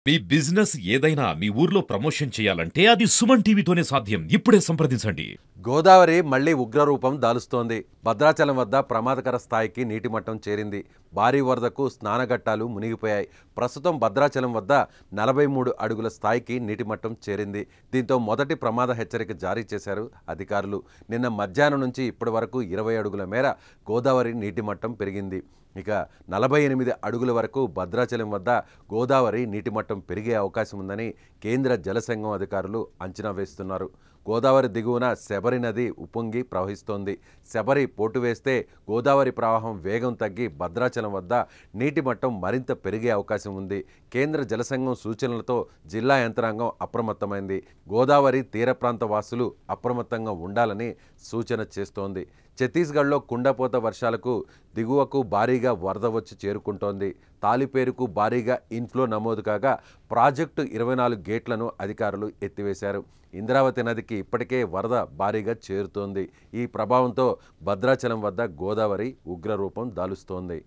మీ business ఏదైనా మీ ఊర్లో promotion చేయాలంటే అది సుమన్ టీవీతోనే సాధ్యం. ఇప్పుడే సంప్రదించండి. గోదావరి మళ్లీ ఉగ్రరూపం దాలుస్తోంది. భద్రాచలం వద్ద ప్రమాదకర స్థాయికి నీటి మట్టం చేరింది. భారీ వరదకు స్నానఘట్టాలు మునిగిపోయాయి. ప్రస్తుతం భద్రాచలం వద్ద 43 అడుగుల స్థాయికి నీటి మట్టం చేరింది. దీంతో మొదటి ప్రమాద హెచ్చరిక జారీ చేశారు అధికారులు. నిన్న మధ్యాహ్నం నుంచి ఇప్పటి వరకు 20 అడుగుల మేర గోదావరి నీటి మట్టం పెరిగింది. ఇక 48 అడుగుల వరకు భద్రాచలం వద్ద గోదావరి నీటి మట్టం పెరిగే అవకాశం ఉందని కేంద్ర జలసంఘం అధికారులు అంచనా వేస్తున్నారు. గోదావరి దిగువన శబరి నది ఉప్పొంగి ప్రవహిస్తోంది. శబరి పోటు వేస్తే గోదావరి ప్రవాహం వేగం తగ్గి భద్రాచలం వద్ద నీటి మట్టం మరింత పెరిగే అవకాశం ఉంది. కేంద్ర జలసంఘం సూచనలతో జిల్లా యంత్రాంగం అప్రమత్తమైంది. గోదావరి తీర ప్రాంత వాసులు అప్రమత్తంగా ఉండాలని సూచన చేస్తోంది. ఛత్తీస్గఢ్లో కుండపోత వర్షాలకు దిగువకు భారీగా వరద వచ్చి చేరుకుంటోంది. తాలిపేరుకు భారీగా ఇన్ఫ్లో నమోదు కాగా ప్రాజెక్టు 24 గేట్లను అధికారులు ఎత్తివేశారు. ఇంద్రావతి నదికి ఇప్పటికే వరద భారీగా చేరుతోంది. ఈ ప్రభావంతో భద్రాచలం వద్ద గోదావరి ఉగ్రరూపం దాలుస్తోంది.